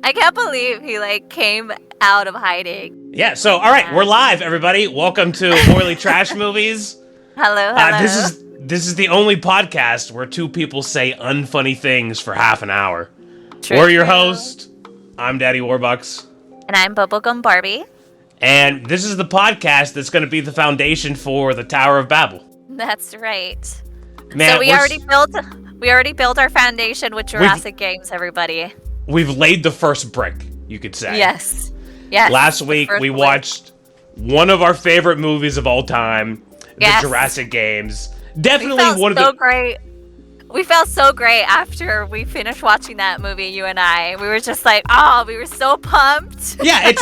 I can't believe he came out of hiding. Yeah, so all right, we're live, everybody. Welcome to Oily Trash Movies. Hello. This is the only podcast where two people say unfunny things for half an hour. True, We're your host. I'm Daddy WarBux. And I'm Bublegum Barbie. And this is the podcast that's going to be the foundation for the Tower of Babel. That's right. Man, so we already built our foundation with Jurassic Games, everybody. We've laid the first brick, you could say. Yes. Last week we watched one of our favorite movies of all time, the Jurassic Games. Definitely one of the great. We felt so great after we finished watching that movie, you and I. We were just like, oh, we were so pumped. Yeah,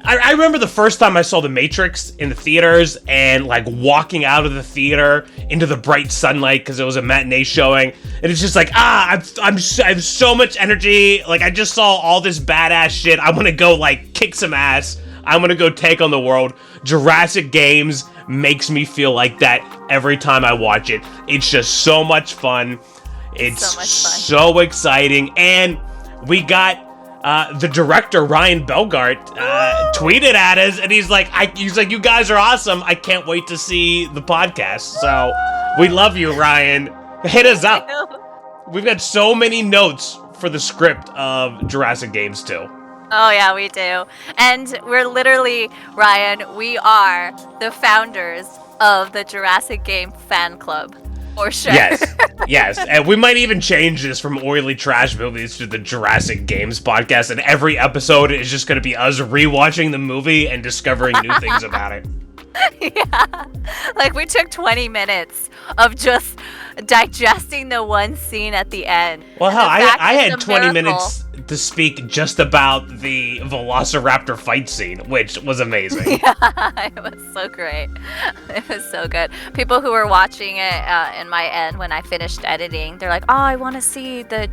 I remember the first time I saw The Matrix in the theaters and walking out of the theater into the bright sunlight because it was a matinee showing, and it's just I have so much energy. I just saw all this badass shit. I want to go kick some ass. I want to go take on the world. Jurassic Games makes me feel like that every time I watch it. It's just so much fun. It's so exciting, and we got the director Ryan Belgart tweeted at us, and he's like, you guys are awesome. I can't wait to see the podcast. So we love you, Ryan. Hit us up. We've got so many notes for the script of Jurassic Games 2. Oh yeah, we do. And we're literally, Ryan, we are the founders of the Jurassic Game fan club. For sure. Yes. And we might even change this from Oily Trash Movies to the Jurassic Games podcast, and every episode is just going to be us rewatching the movie and discovering new things about it. Yeah. We took 20 minutes of just digesting the one scene at the end. Well, hell, I had 20 minutes to speak just about the Velociraptor fight scene, which was amazing. Yeah, it was so great. It was so good. People who were watching it in my end when I finished editing, they're like, oh, I want to see the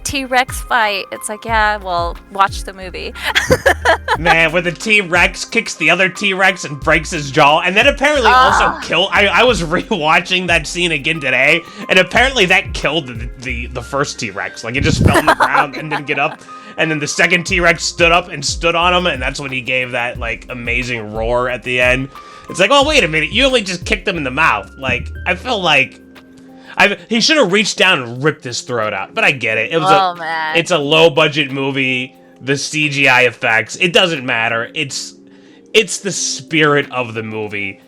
T-Rex fight. It's like, yeah, well, watch the movie. Man, where the T-Rex kicks the other T-Rex and breaks his jaw, and then apparently also kill. I was rewatching that scene again today, and apparently that killed the first T-Rex. It just fell on the ground and didn't get up, and then the second T-Rex stood up and stood on him, and that's when he gave that amazing roar at the end. It's oh, wait a minute, you only just kicked him in the mouth. I feel like he should have reached down and ripped his throat out, but I get it. It's a low budget movie. The CGI effects, it doesn't matter. It's the spirit of the movie.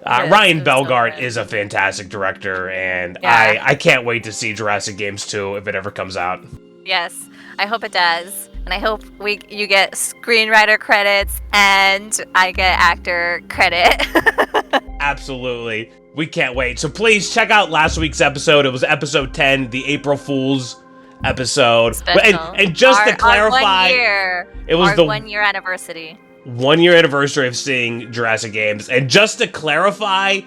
Ryan Belgart is a fantastic director, and I can't wait to see Jurassic Games 2 if it ever comes out. Yes, I hope it does. And I hope you get screenwriter credits and I get actor credit. Absolutely. We can't wait. So please check out last week's episode. It was episode 10, the April Fool's episode. And just to clarify, it was the 1 year anniversary. 1 year anniversary of seeing Jurassic Games. And just to clarify,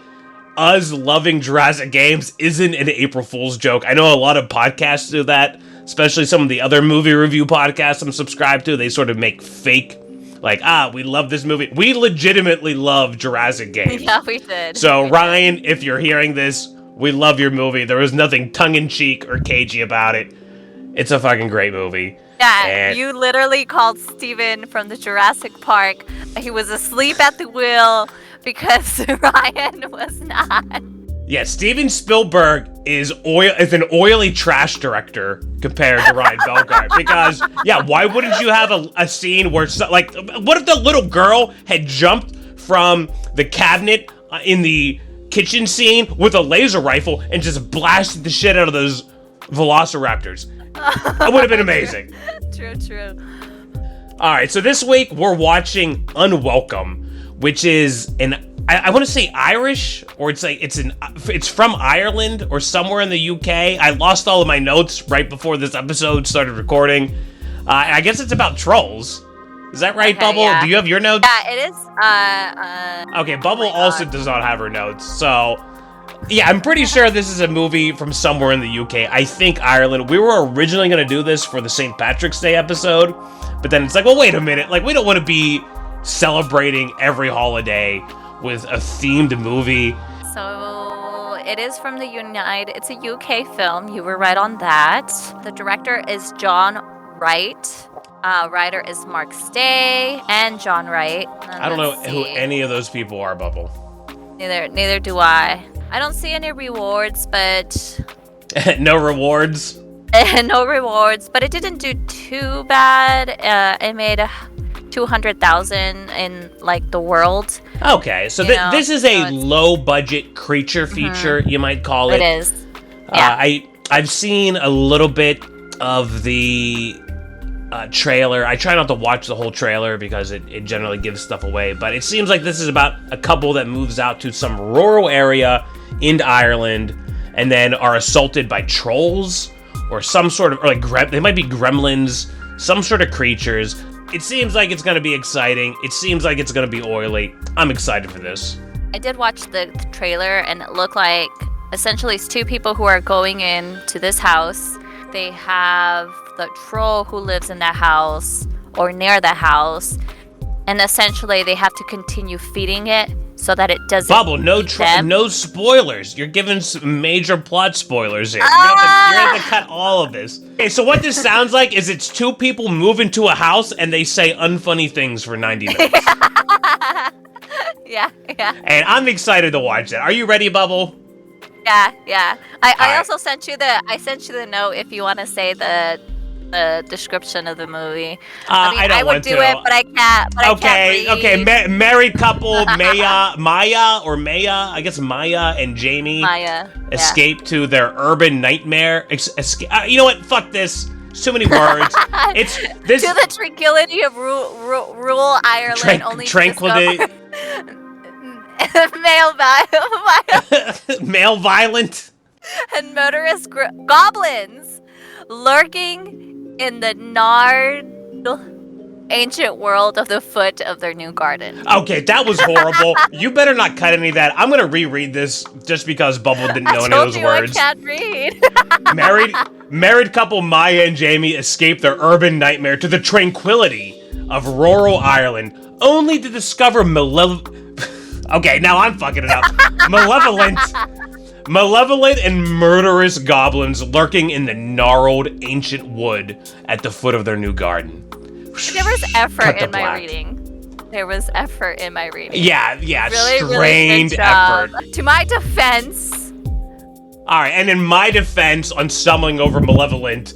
us loving Jurassic Games isn't an April Fool's joke. I know a lot of podcasts do that, especially some of the other movie review podcasts I'm subscribed to. They sort of make fake, we love this movie. We legitimately love Jurassic Games. Yeah, we did. So, Ryan, if you're hearing this, we love your movie. There was nothing tongue-in-cheek or cagey about it. It's a fucking great movie. Yeah, you literally called Steven from the Jurassic Park. He was asleep at the wheel because Ryan was not. Yeah, Steven Spielberg is an oily trash director compared to Ryan Belgart. Because, why wouldn't you have a scene where, what if the little girl had jumped from the cabinet in the kitchen scene with a laser rifle and just blasted the shit out of those Velociraptors? That would have been amazing. True. All right, so this week we're watching Unwelcome, which is I want to say Irish, or it's from Ireland or somewhere in the UK. I lost all of my notes right before this episode started recording. I guess it's about trolls. Is that right, Bubble? Yeah. Do you have your notes? Yeah, it is. Okay, Bubble also does not have her notes, so yeah, I'm pretty sure this is a movie from somewhere in the UK. I think Ireland. We were originally going to do this for the St. Patrick's Day episode, but then it's well, wait a minute. We don't want to be celebrating every holiday with a themed movie. So it is from the it's a UK film. You were right on that. The director is John Wright. Writer is Mark Stay and John Wright. And I don't know let's who see. any of those people are, Bubble. Neither do I. I don't see any rewards, but No rewards? no rewards. But it didn't do too bad. It made 200,000 in like the world. Okay, so this is a low-budget creature feature, you might call it. It is. Yeah. I've seen a little bit of the trailer. I try not to watch the whole trailer because it generally gives stuff away, but it seems like this is about a couple that moves out to some rural area in Ireland and then are assaulted by trolls or some sort of, or like they might be gremlins, some sort of creatures. It seems like it's going to be exciting. It seems like it's going to be oily. I'm excited for this. I did watch the trailer, and it looked like essentially it's two people who are going into this house. They have the troll who lives in that house or near the house, and essentially they have to continue feeding it so that it doesn't Bubble, no eat them. no spoilers. You're giving some major plot spoilers here. You're gonna have to cut all of this. Okay, so what this sounds like is it's two people move into a house and they say unfunny things for 90 minutes. Yeah. And I'm excited to watch that. Are you ready, Bubble? Yeah. I right. also sent you the note if you want to say the description of the movie. I would do it, but I can't. But Okay. I can't read. Married couple Maya, I guess Maya and Jamie escape to their urban nightmare. You know what? Fuck this. It's too many words. It's this to the tranquility of rural Ireland. Only tranquility. Male violent. And motorist goblins lurking in the gnarled ancient world of the foot of their new garden. Okay, that was horrible. You better not cut any of that. I'm gonna reread this just because Bubble didn't know any of those words. I can't read. Married couple Maya and Jamie escape their urban nightmare to the tranquility of rural Ireland, only to discover Okay, now I'm fucking it up. Malevolent and murderous goblins lurking in the gnarled ancient wood at the foot of their new garden. There was effort in my reading. Yeah, really, strained really good job. effort. To my defense. Alright, and in my defense on stumbling over Malevolent,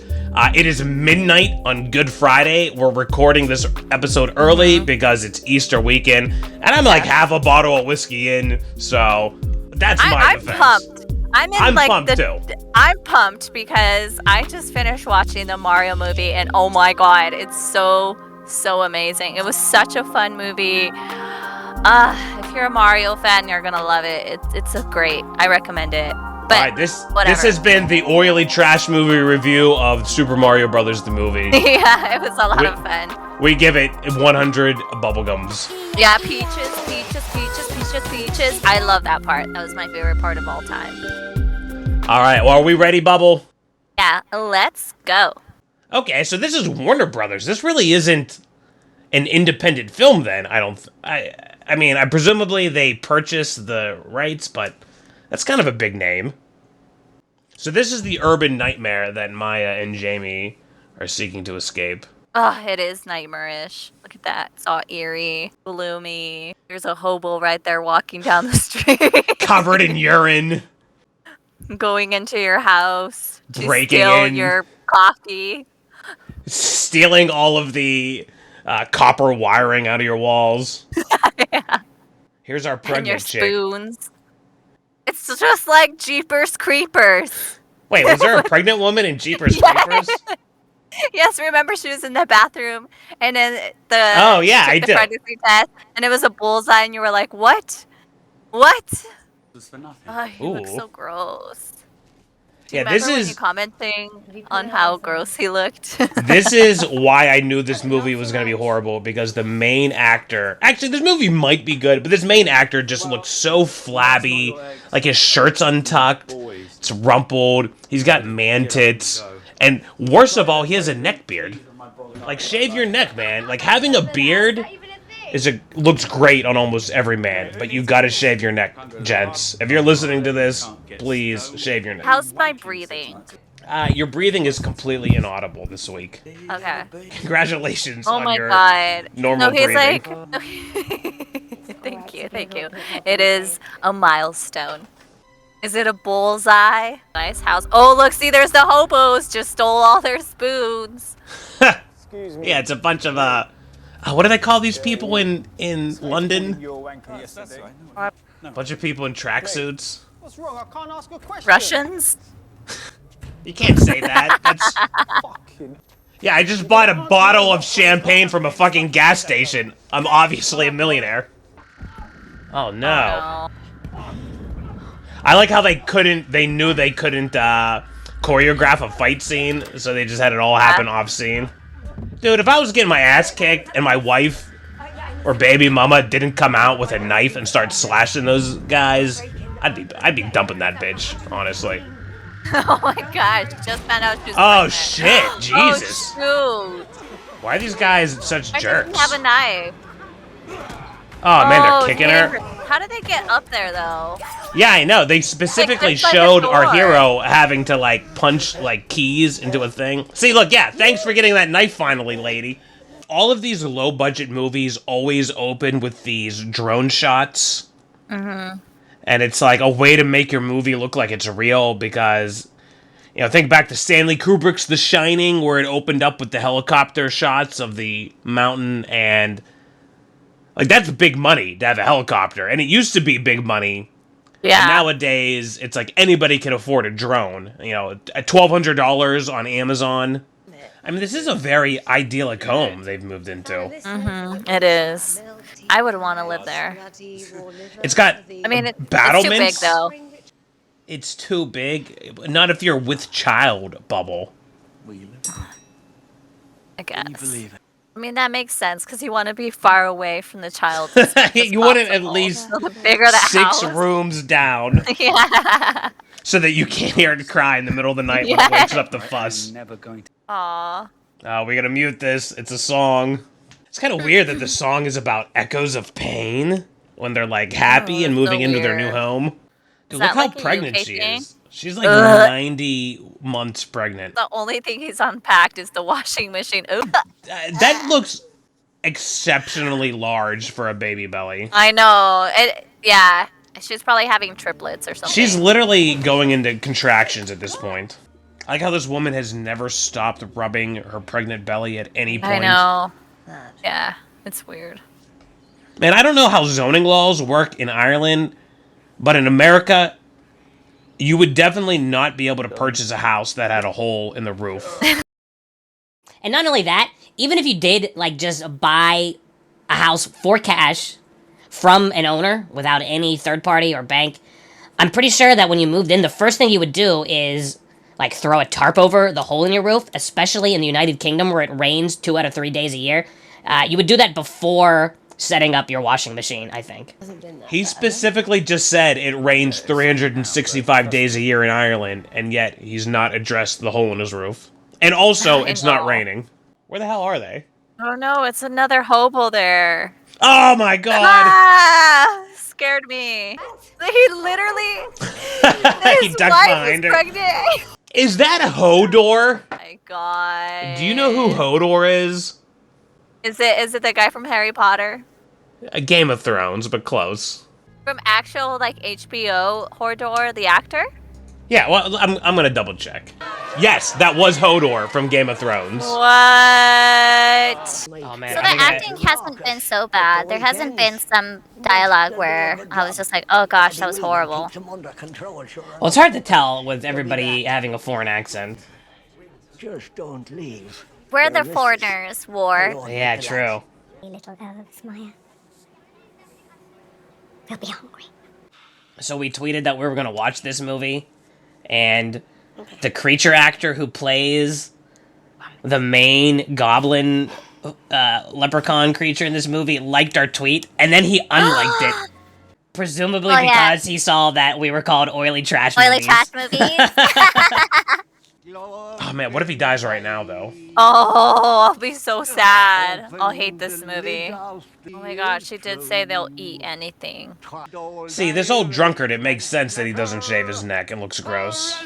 it is midnight on Good Friday. We're recording this episode early because it's Easter weekend, and I'm like half a bottle of whiskey in, so that's my defense. I'm pumped. I'm pumped too. I'm pumped because I just finished watching the Mario movie, and oh my god, it's so amazing. It was such a fun movie. If you're a Mario fan, you're gonna love it. It's a great. I recommend it. But alright, this has been the oily trash movie review of Super Mario Brothers the movie. Yeah, it was a lot of fun. We give it 100 bubblegums. Yeah, peaches. I love that part. That was my favorite part of all time. Alright, well, are we ready, Bubble? Yeah, let's go. Okay, so this is Warner Brothers. This really isn't an independent film then, I mean, presumably they purchased the rights, but that's kind of a big name. So this is the urban nightmare that Maya and Jamie are seeking to escape. Oh, it is nightmarish. Look at that. It's all eerie, gloomy. There's a hobo right there walking down the street. Covered in urine. Going into your house to breaking steal in. Your coffee. Stealing all of the copper wiring out of your walls. Yeah. Here's our pregnant and your chick. Spoons. It's just like Jeepers Creepers. Wait, was there a pregnant woman in Jeepers Creepers? Yes, remember she was in the bathroom, and then I do. pregnancy test, and it was a bullseye, and you were like, "What? What?" For nothing. Oh, he looks so gross. Do you Yeah, remember this when is you commenting on how gross he looked? This is why I knew this movie was going to be horrible, because the main actor... Actually, this movie might be good, but this main actor just looks so flabby. Like, his shirt's untucked. It's rumpled. He's got man tits. And worst of all, he has a neck beard. Like, shave your neck, man. Like, having a beard looks great on almost every man, but you gotta shave your neck, gents. If you're listening to this, please shave your neck. How's my breathing? Your breathing is completely inaudible this week. Okay. Congratulations Oh on my your god. normal No, he's breathing. like. Thank you, thank you. It is a milestone. Is it a bullseye? Nice house. Oh, look, see, there's the hobos. Just stole all their spoons. Excuse me. Yeah, it's a bunch of what do they call these people in London? A bunch of people in tracksuits. What's wrong? I can't ask a question. Russians? You can't say that. That's Fucking. yeah. I just bought a bottle of champagne from a fucking gas station. I'm obviously a millionaire. Oh no. No. I like how they knew they couldn't choreograph a fight scene, so they just had it all happen off scene. Dude, if I was getting my ass kicked and my wife or baby mama didn't come out with a knife and start slashing those guys, I'd be dumping that bitch, honestly. Oh my gosh, just found out she was Oh pregnant. shit, Jesus. Oh shoot. Why are these guys such Why jerks? doesn't he have a knife? Oh man, they're kicking her. How did they get up there though? Yeah, I know. They specifically there's like a showed our door. hero having to like punch like keys into a thing. See, look, yeah, thanks for getting that knife finally, lady. All of these low budget movies always open with these drone shots. Mm-hmm. And it's like a way to make your movie look like it's real because, you know, think back to Stanley Kubrick's The Shining, where it opened up with the helicopter shots of the mountain, and like that's big money to have a helicopter, and it used to be big money. Yeah. And nowadays, it's like anybody can afford a drone. You know, at $1,200 on Amazon. I mean, this is a very idyllic home they've moved into. Mm-hmm. It is. I would want to live there. It's got I mean, it's too big battlements. though. It's too big. Not if you're with child, Bubble. I guess. I mean, that makes sense because you want to be far away from the child. You want it at least the bigger the 6 house. rooms down Yeah. so that you can't hear it cry in the middle of the night when it wakes up to fuss. Aw. Oh, we gotta mute this. It's a song. It's kind of weird that the song is about echoes of pain when they're like happy and it's moving so into their new weird. Home. Dude, Is look that how like a pregnant UK she thing? is. She's like 90 months pregnant. The only thing he's unpacked is the washing machine. Ooh. That looks exceptionally large for a baby belly. I know. Yeah. She's probably having triplets or something. She's literally going into contractions at this point. I like how this woman has never stopped rubbing her pregnant belly at any point. I know. Yeah. It's weird. Man, I don't know how zoning laws work in Ireland, but in America, you would definitely not be able to purchase a house that had a hole in the roof. And not only that, even if you did, like, just buy a house for cash from an owner without any third party or bank, I'm pretty sure that when you moved in, the first thing you would do is, like, throw a tarp over the hole in your roof, especially in the United Kingdom where it rains 2 out of 3 days a year. You would do that before setting up your washing machine, I think. He specifically just said it rains 365 days a year in Ireland, and yet he's not addressed the hole in his roof. And also, it's not raining. Where the hell are they? Oh no, it's another hobo there. Oh my god! Ah! Scared me. He literally. He his ducked wife behind is her. pregnant. Is that Hodor? Oh my god. Do you know who Hodor is? Is it the guy from Harry Potter? A Game of Thrones, but close. From actual like HBO Hodor, the actor? Yeah, well, I'm gonna double check. Yes, that was Hodor from Game of Thrones. What? Oh man, So I the think acting hasn't been so bad. There hasn't been some dialogue where I was just like, oh gosh, that was horrible. Well, it's hard to tell with everybody having a foreign accent. Just don't leave. We're the foreigners, War. Yeah, true. Little elves, Maya. We'll be hungry. So we tweeted that we were going to watch this movie, and the creature actor who plays the main goblin leprechaun creature in this movie liked our tweet, and then he unliked it. Presumably because he saw that we were called Oily Trash Movies. Oily trash movies. Oh man, what if he dies right now though? Oh, I'll be so sad. I'll hate this movie. Oh my god, she did say they'll eat anything. See, this old drunkard, it makes sense that he doesn't shave his neck and looks gross.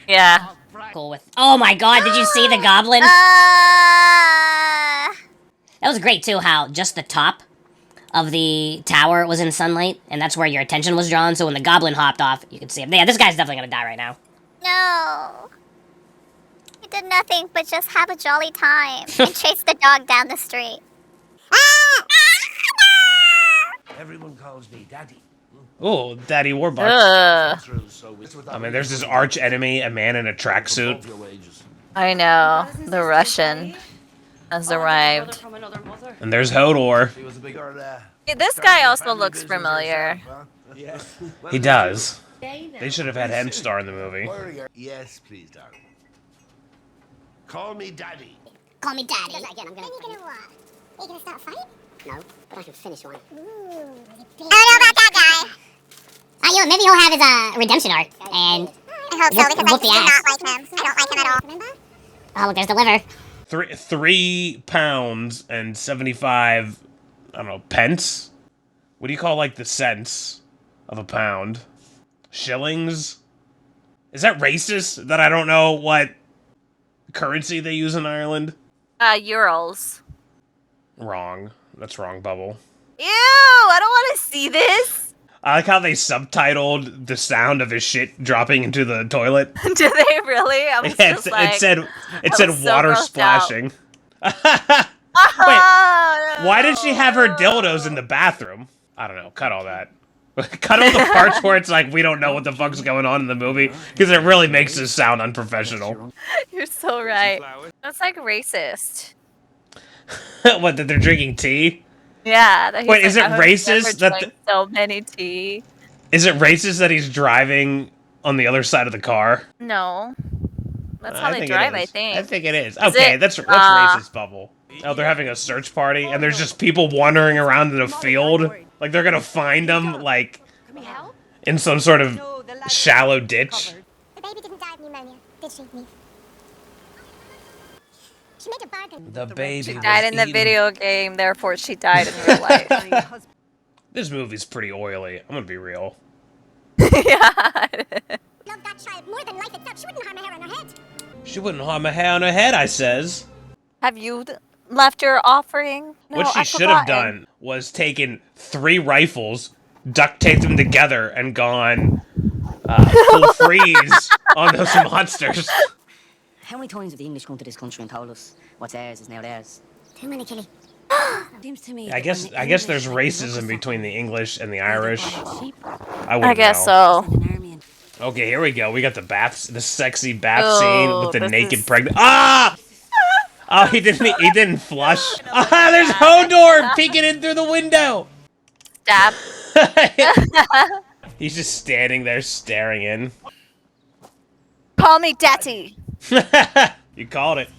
Yeah, Cool with. Oh my god, did you see the goblin? That was great too, how just the top of the tower was in sunlight, and that's where your attention was drawn, so when the goblin hopped off, you could see him. Yeah, this guy's definitely gonna die right now. No. He did nothing but just have a jolly time and chase the dog down the street. Everyone calls me Daddy. Oh, Daddy WarBux. Ugh. I mean, there's this arch enemy, a man in a tracksuit. I know. The Russian has arrived. And there's Hodor. This guy also looks familiar. He does. They should have had him star in the movie. Yes, please, darling. Call me Daddy. Call me Daddy. Again, I'm gonna. Then you're gonna what? Are you gonna start a fight? No, but I can finish one. Ooh, I don't know about that guy. You know, maybe he'll have his redemption arc, and I hope so, because I whoop do the not ass. like him. I don't like him at all. Remember? Oh, look, there's the liver. 3 pounds and 75, I don't know, pence? What do you call, like, the cents of a pound? Shillings? Is that racist that I don't know what currency they use in Ireland? Euros. Wrong. That's wrong, Bubble. Ew, I don't want to see this. I like how they subtitled the sound of his shit dropping into the toilet. Do they really? I was Yeah, just like, it said was so water grossed splashing. Wait, oh, why did she have her dildos in the bathroom? I don't know. Cut all that. Cut all the parts where it's like we don't know what the fuck's going on in the movie, because it really makes this sound unprofessional. You're so right. That's like racist. What, that they're drinking tea? Yeah. That he's Wait, is it I've racist never that drank so many tea? Is it racist that he's driving on the other side of the car? No. That's how I they think it drive, I is. think. I think it is. Okay, that's racist, Bubble. Oh, they're having a search party, and there's just people wandering around in a field. Like, they're gonna find them, like, in some sort of shallow ditch. The baby didn't die of pneumonia, did she, Neve? She made a bargain. The baby She died in the eaten. video game, therefore she died in real life. This movie's pretty oily. I'm gonna be real. Yeah. Love that child more than life itself. She wouldn't harm a hair on her head. She wouldn't harm a hair on her head, I says. Have you left your offering? No, What she I've should have forgotten. done was taken 3 rifles, duct taped them together, and gone full freeze on those monsters. How many times have the English come to this country and told us what's ours is now theirs? Too many, Killy. Seems to me. I guess there's racism between the English and the Irish. I I wouldn't guess know. so. Okay, here we go. We got the sexy bath Oh, scene with the this naked is- pregnant. Ah! Oh, he didn't flush. Ah, there's Hodor peeking in through the window. Stab. He's just standing there staring in. Call me Daddy. You called it.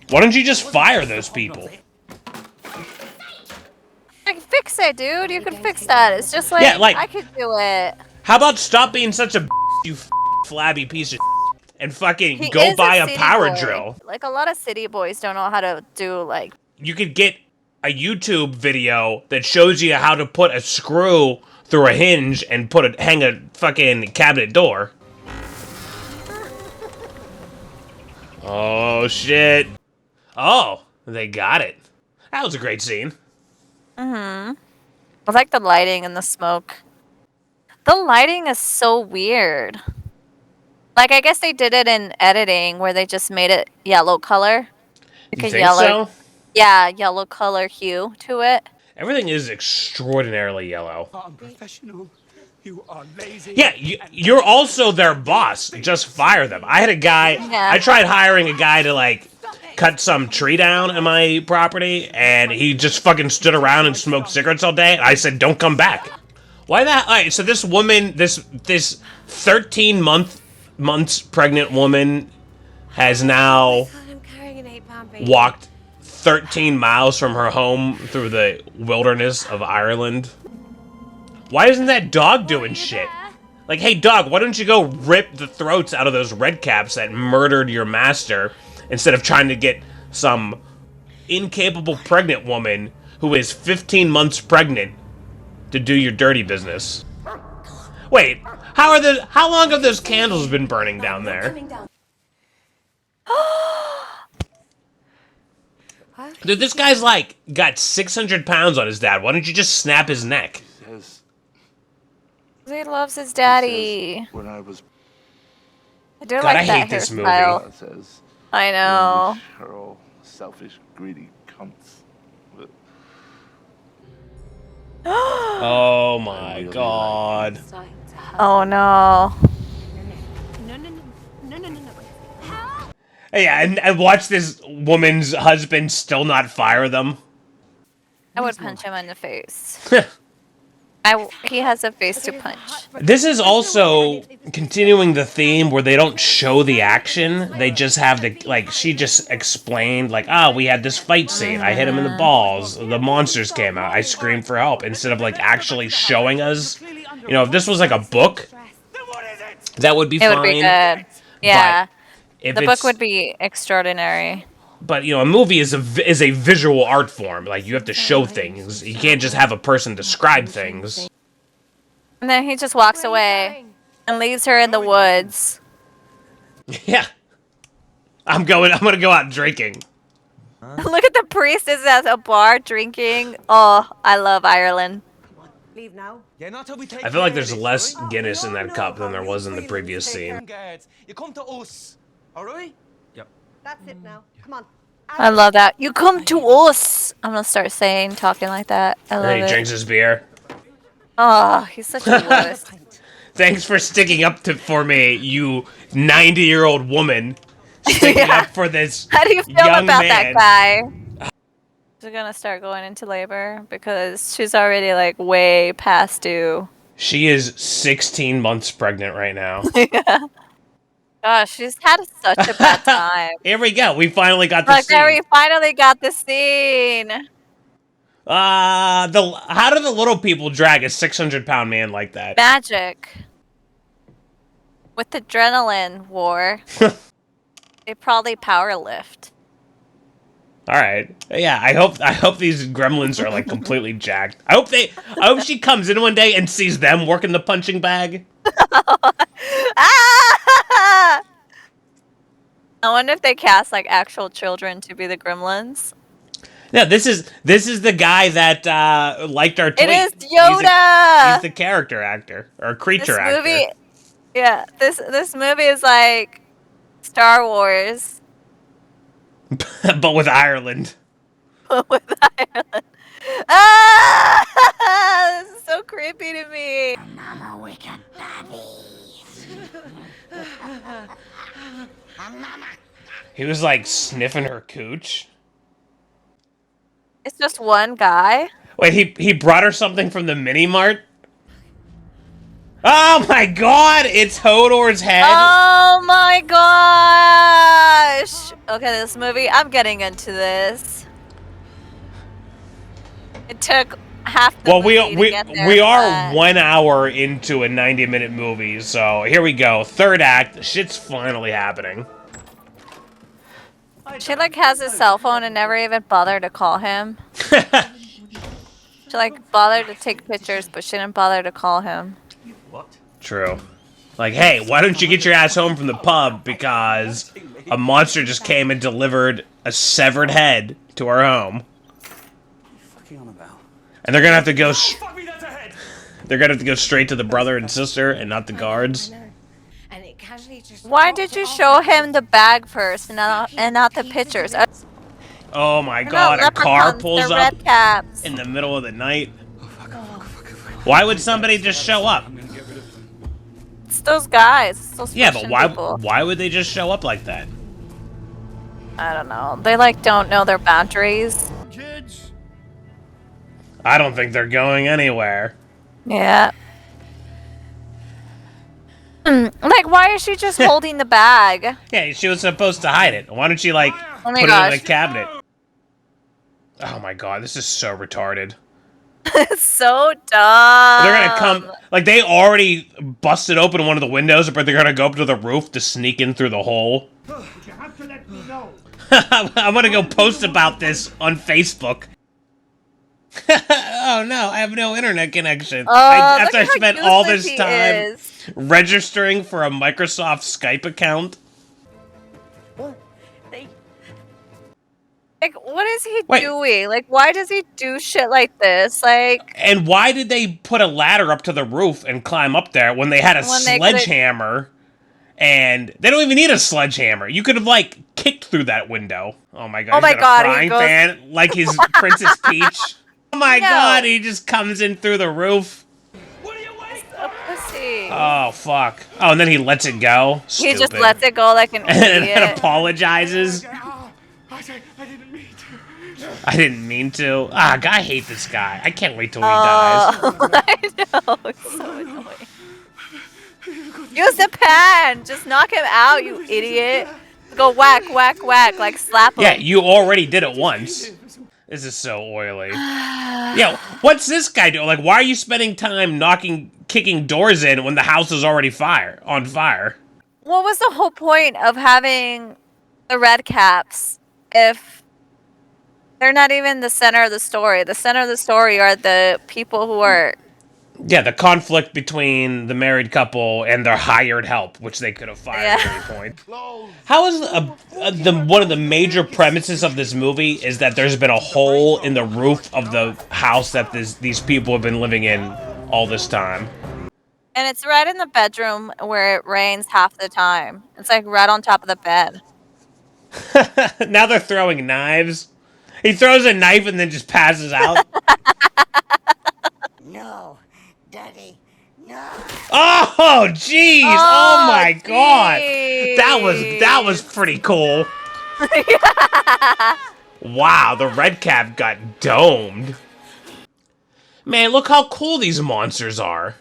Why don't you just fire those people? I can fix it, dude. You can fix that. It's just like, Yeah, like- I could do it. How about stop being such a you flabby piece of and fucking He go is buy a city power boy. drill? Like, a lot of city boys don't know how to do, like... You could get a YouTube video that shows you how to put a screw through a hinge and hang a fucking cabinet door. Oh shit. Oh, they got it. That was a great scene. I like the lighting and the smoke. The lighting is so weird. Like, I guess they did it in editing where they just made it yellow color. You Like a think yellow, so? yeah, yellow color hue to it. Everything is extraordinarily yellow. Unprofessional. You are lazy. Yeah, you're also their boss. Just fire them. I had a guy. Yeah. I tried hiring a guy to like cut some tree down in my property, and he just fucking stood around and smoked cigarettes all day. I said, "Don't come back." Why that? All right, so this woman, this 13 months pregnant woman, has now walked 13 miles from her home through the wilderness of Ireland. Why isn't that dog doing shit? Like, hey, dog, why don't you go rip the throats out of those redcaps that murdered your master instead of trying to get some incapable pregnant woman who is 15 months pregnant to do your dirty business? Wait, how long have those candles been burning down there? Dude, this guy's like got 600 pounds on his dad. Why don't you just snap his neck? He loves his daddy. When I was I do God, like I that hate this hairstyle. movie. says I know. are all selfish, greedy cunts. But Oh my god. Oh no. Yeah, and watch this woman's husband still not fire them. I would punch him in the face. He has a face to punch. This is also continuing the theme where they don't show the action. They just have the, like, she just explained, like, we had this fight scene. I hit him in the balls. The monsters came out. I screamed for help. Instead of, like, actually showing us. You know, if this was, like, a book, that would be fine. It would be good. Yeah. If The book would be extraordinary. But, you know, a movie is a visual art form. Like, you have to show things. You can't just have a person describe things. And then he just walks away and leaves her in the woods. Yeah. I'm gonna go out drinking. Look at the priestess at a bar drinking. Oh, I love Ireland. Leave now. Yeah, not till we take I feel like there's care of less this, right? Guinness in that cup than there was in the previous Take scene. care, guards. You come to us, alright? Yep. That's it now. Come on. I love that. You come to us. I'm gonna start talking like that. I love And he it. drinks his beer. Oh, he's such a wuss. Thanks for sticking up for me, you 90-year-old woman. Sticking up for this How do you feel young about man. that guy? She's gonna start going into labor because she's already like way past due. She is 16 months pregnant right now. Yeah. Gosh, she's had such a bad time. Here we go. We finally got the Like, scene. there we finally got the scene. How do the little people drag a 600-pound man like that? Magic. With adrenaline war. They probably power lift. All right. Yeah, I hope these gremlins are like completely jacked. I hope she comes in one day and sees them working the punching bag. Ah! I wonder if they cast like actual children to be the gremlins. No, this is the guy that liked our tweet. It is Yoda. He's the character actor or creature actor. Movie, yeah, this movie is like Star Wars. But with Ireland. With Ireland. Ah! This is so creepy to me. Mama wicked Barbie. He was like sniffing her cooch. It's just one guy. Wait, he brought her something from the mini mart? Oh my god, it's Hodor's head. Oh my gosh! Okay, this movie, I'm getting into this. It took half the Well, movie to get there, we are but- 1 hour into a 90-minute movie, so here we go. Third act, shit's finally happening. She like has his cell phone and never even bothered to call him. She like bothered to take pictures, but she didn't bother to call him. True. Like, hey, why don't you get your ass home from the pub because a monster just came and delivered a severed head to our home. And they're gonna have to go. They're gonna have to go straight to the brother and sister, and not the guards. Why did you show him the bag first and not the pictures? Oh my They're god! not A car leprechauns, pulls they're up red caps. in the middle of the night. Why would somebody just show up? It's those guys. It's those Yeah, but Russian people. why would they just show up like that? I don't know. They like don't know their boundaries. Kids. I don't think they're going anywhere. Yeah. Like, why is she just holding the bag? Yeah, she was supposed to hide it. Why don't you like Oh my put it in gosh. the cabinet? Oh my god, this is so retarded. It's so dumb. They're gonna come like they already busted open one of the windows, but they're gonna go up to the roof to sneak in through the hole. You have to let me know. I'm gonna go post about this on Facebook. Oh no, I have no internet connection. Oh, After I look how spent all useless this he time is. registering for a Microsoft Skype account. Like, what is he Wait. doing? Like, why does he do shit like this? Like, And why did they put a ladder up to the roof and climb up there when they had a When they could've- sledgehammer? And they don't even need a sledgehammer. You could have, like, kicked through that window. Oh my god, Oh he's my got God, a he frying goes- pan like he's Princess Peach. Oh my No. god, he just comes in through the roof. a pussy. Oh, fuck. Oh, and then he lets it go. He Stupid. just lets it go like an And then idiot. apologizes. I didn't mean to. Ah, I hate this guy. I can't wait till he dies. I know. It's so annoying. Use the pan. Just knock him out, you idiot. Go whack, whack, whack. Like slap him. Yeah, you already did it once. This is so oily. Yeah, what's this guy doing? Like, why are you spending time kicking doors in when the house is already on fire? What was the whole point of having the red caps if they're not even the center of the story? The center of the story are the people who are... Yeah, the conflict between the married couple and their hired help, which they could have fired at any point. How is one of the major premises of this movie is that there's been a hole in the roof of the house that these people have been living in all this time? And it's right in the bedroom where it rains half the time. It's like right on top of the bed. Now they're throwing knives. He throws a knife and then just passes out. No, Daddy, no. Oh, jeez! Oh my god! jeez. That was pretty cool. Wow, the red cap got domed. Man, look how cool these monsters are.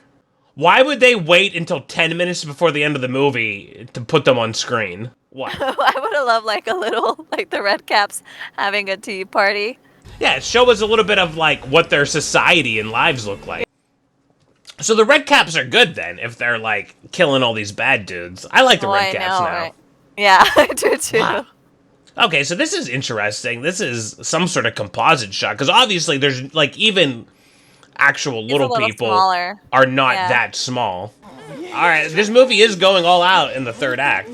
Why would they wait until 10 minutes before the end of the movie to put them on screen? What? I would have loved like a little, like the red caps having a tea party. Yeah, show us a little bit of like what their society and lives look like. So the red caps are good then, if they're like killing all these bad dudes. I like the red caps now. Right? Yeah, I do too. Wow. Okay, so this is interesting. This is some sort of composite shot, because obviously there's like even actual little people smaller. are not that small. Alright, this movie is going all out in the third act.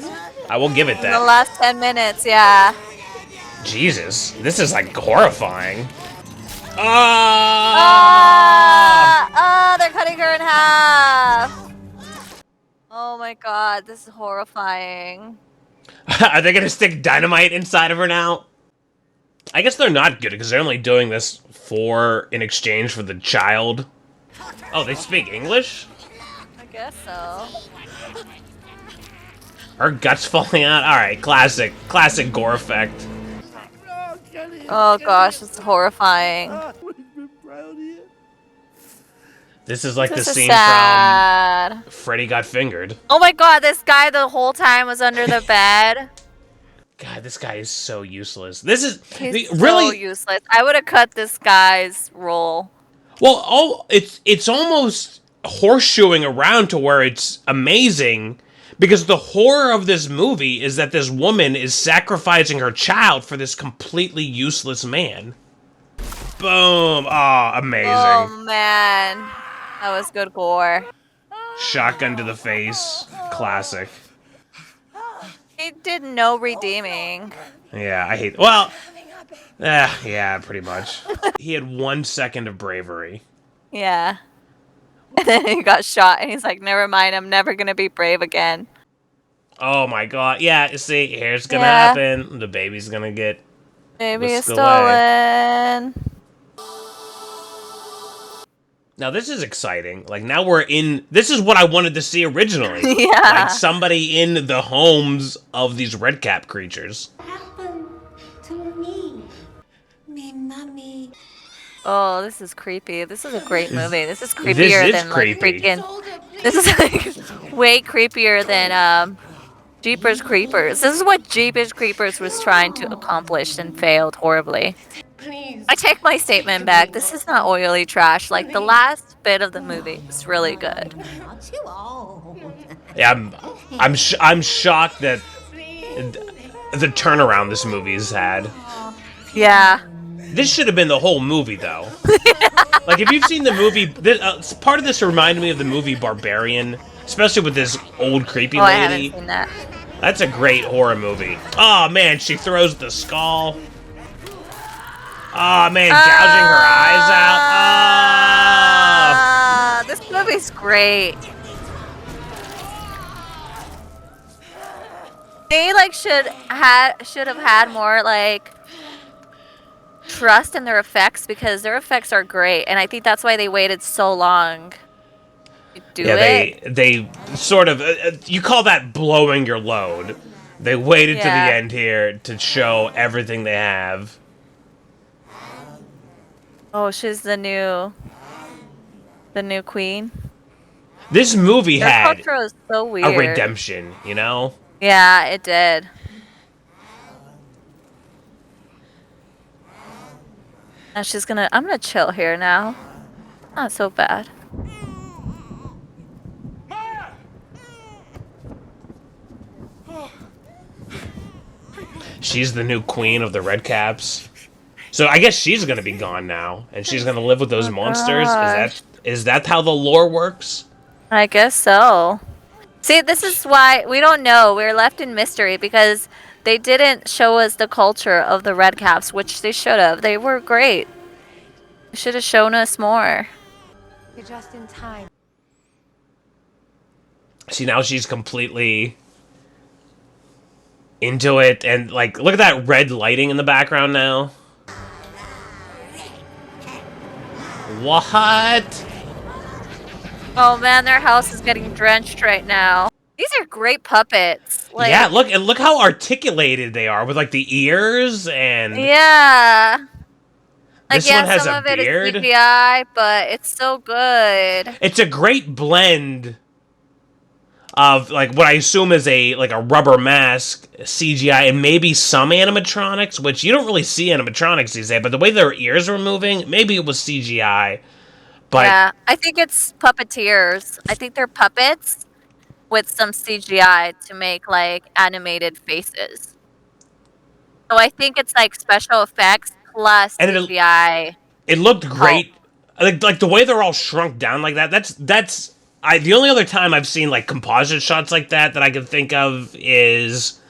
I will give it In the that. last 10 minutes, yeah. Jesus, this is like horrifying. They're cutting her in half. Oh my god, this is horrifying. Are they gonna stick dynamite inside of her now? I guess they're not good because they're only doing this in exchange for the child. Oh, they speak English? I guess so. Her guts falling out? Alright, classic gore effect. Oh gosh, it's horrifying. This is like This the is scene sad. from Freddy Got Fingered. Oh my god, this guy the whole time was under the bed. God, this guy is so useless. This is He's really so useless. I would have cut this guy's role. well. It's almost horseshoeing around to where it's amazing because the horror of this movie is that this woman is sacrificing her child for this completely useless man. Boom! Oh, amazing! Oh man, that was good gore. Shotgun to the face, classic. He did no redeeming. Yeah, I hate. Well, yeah, pretty much. He had 1 second of bravery. Yeah. And then he got shot, and he's like, "Never mind, I'm never gonna be brave again." Oh my god! Yeah, you see, here's gonna Yeah. happen. The baby's gonna get Baby is whisked away. stolen. Now this is exciting. Like now we're in. This is what I wanted to see originally. Yeah. Like somebody in the homes of these red cap creatures. Oh, this is creepy. This is a great movie. This is This creepier is than creepy. like freaking. This is like way creepier than Jeepers Creepers. This is what Jeepers Creepers was trying to accomplish and failed horribly. I take my statement back. This is not oily trash. Like the last bit of the movie is really good. Yeah, I'm shocked that the turnaround this movie has had. Yeah. This should have been the whole movie, though. Like, if you've seen the movie, part of this reminded me of the movie Barbarian, especially with this old creepy Oh, I lady. haven't seen that. That's a great horror movie. Oh man, she throws the skull. Oh man, gouging her eyes out. This movie's great. They like should have had more like trust in their effects, because their effects are great, and I think that's why they waited so long to do it. They sort of you call that blowing your load. They waited to the end here to show everything they have. Oh, she's the new queen. This movie Their had culture was so weird. a redemption, you know? Yeah, it did. And I'm gonna chill here now. Not so bad. She's the new queen of the Redcaps. So I guess she's gonna be gone now, and she's gonna live with those monsters. Gosh. Is that how the lore works? I guess so. See, this is why we don't know. We're left in mystery because they didn't show us the culture of the Redcaps, which they should have. They were great. They should have shown us more. You're just in time. See, now she's completely into it, and like, look at that red lighting in the background now. What? Oh man, their house is getting drenched right now. These are great puppets. Like, Yeah, look how articulated they are with like the ears and yeah. Like, this one has some a of it is beard. CGI, but it's so good. It's a great blend of like what I assume is a rubber mask, CGI, and maybe some animatronics, which you don't really see animatronics these days, but the way their ears were moving, maybe it was CGI. But Yeah, I think it's puppeteers. I think they're puppets with some CGI to make like animated faces. So I think it's like special effects plus and CGI. it looked great. Like the way they're all shrunk down like that. That's the only other time I've seen like composite shots like that I can think of is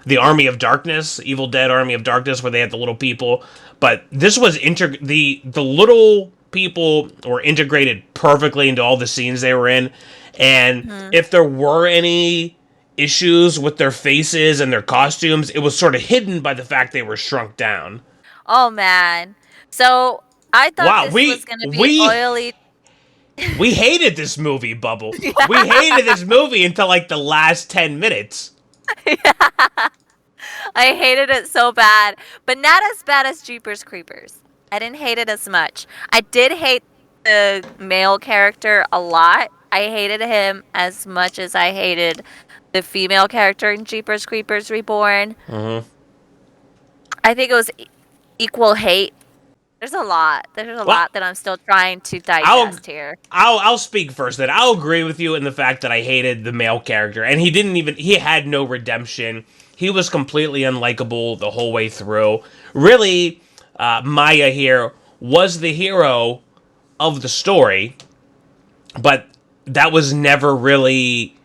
the Army of Darkness, Evil Dead Army of Darkness, where they had the little people. But this was the little people were integrated perfectly into all the scenes they were in. And if there were any issues with their faces and their costumes, it was sort of hidden by the fact they were shrunk down. Oh man. So I thought this was gonna be oily. We hated this movie, Bubble. Yeah. We hated this movie until like the last 10 minutes. I hated it so bad, but not as bad as Jeepers Creepers. I didn't hate it as much. I did hate the male character a lot. I hated him as much as I hated the female character in Jeepers Creepers Reborn. Mm-hmm. I think it was equal hate. There's a lot. There's a lot that I'm still trying to digest here. I'll speak first. Then I'll agree with you in the fact that I hated the male character, and he had no redemption. He was completely unlikable the whole way through. Really, Maya here was the hero of the story, but that was never really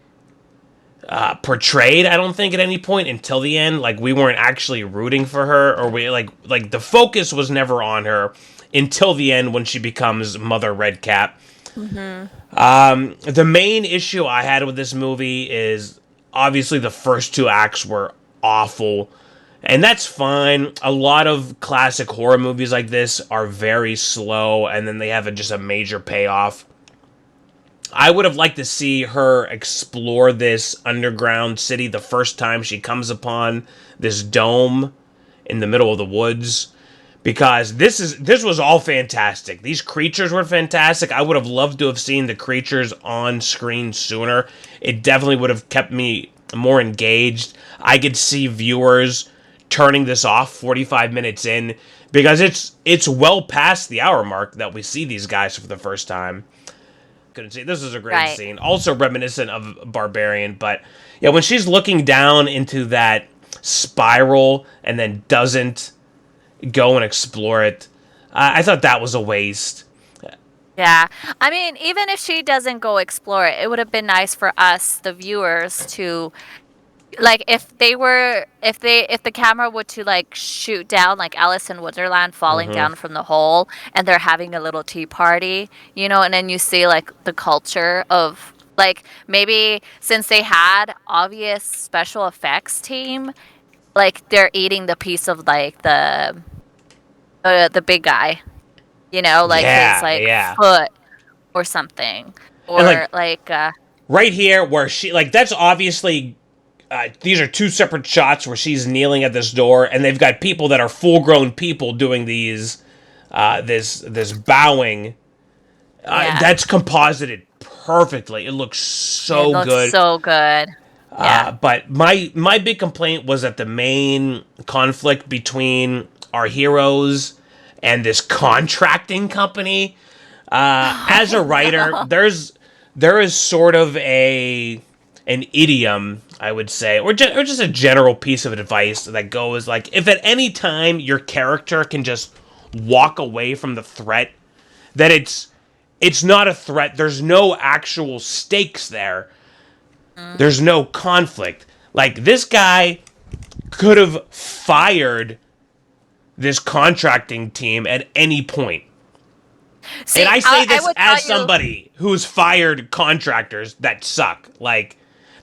portrayed, I don't think, at any point until the end. Like, we weren't actually rooting for her, or we like the focus was never on her until the end when she becomes Mother Redcap. Mm-hmm. The main issue I had with this movie is obviously the first two acts were awful, and that's fine. A lot of classic horror movies like this are very slow, and then they have just a major payoff. I would have liked to see her explore this underground city the first time she comes upon this dome in the middle of the woods, because this was all fantastic. These creatures were fantastic. I would have loved to have seen the creatures on screen sooner. It definitely would have kept me more engaged. I could see viewers turning this off 45 minutes in, because it's well past the hour mark that we see these guys for the first time. Couldn't see. This is a great scene. Also reminiscent of Barbarian, but yeah, when she's looking down into that spiral and then doesn't go and explore it, I thought that was a waste. Yeah. I mean, even if she doesn't go explore it, it would have been nice for us, the viewers, to like if the camera were to like shoot down like Alice in Wonderland falling down from the hole and they're having a little tea party, and then you see like the culture of like maybe since they had obvious special effects team, like they're eating the piece of like the big guy, like his like foot or something, or And, like right here where she like that's obviously these are two separate shots where she's kneeling at this door and they've got people that are full-grown people doing these this bowing. That's composited perfectly. It looks so good. So good. Yeah. But my big complaint was that the main conflict between our heroes and this contracting company. As a writer, there is sort of an idiom, I would say, or just a general piece of advice that goes like, if at any time your character can just walk away from the threat, then it's not a threat. There's no actual stakes there. There's no conflict. Like, this guy could have fired this contracting team at any point. See, and I say this would as tell you- somebody who's fired contractors that suck.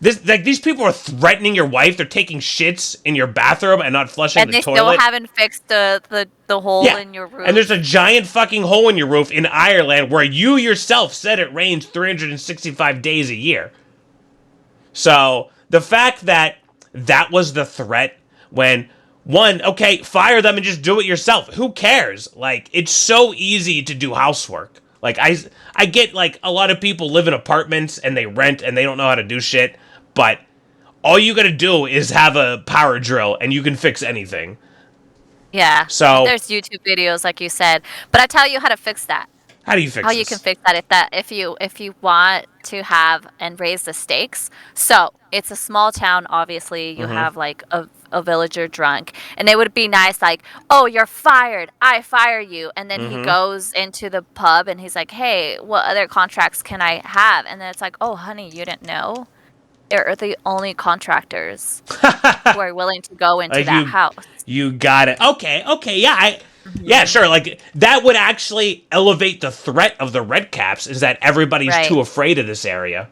These people are threatening your wife. They're taking shits in your bathroom and not flushing and the they toilet. still haven't fixed the hole in your roof. And there's a giant fucking hole in your roof in Ireland where you yourself said it rains 365 days a year. So the fact that was the threat when, one, okay, fire them and just do it yourself. Who cares? Like, it's so easy to do housework. Like, I get, like, a lot of people live in apartments and they rent and they don't know how to do shit, but all you gotta do is have a power drill and you can fix anything. Yeah. So there's YouTube videos, like you said, but I tell you how to fix that. How do you fix How this? you can fix that if you want to have and raise the stakes. So it's a small town. Obviously, you have like a villager drunk, and it would be nice, like, oh, you're fired. I fire you, and then he goes into the pub and he's like, hey, what other contracts can I have? And then it's like, oh, honey, you didn't know. They're the only contractors who are willing to go into that house. You got it. Okay, yeah, yeah, sure. Like, that would actually elevate the threat of the Red Caps, is that everybody's too afraid of this area.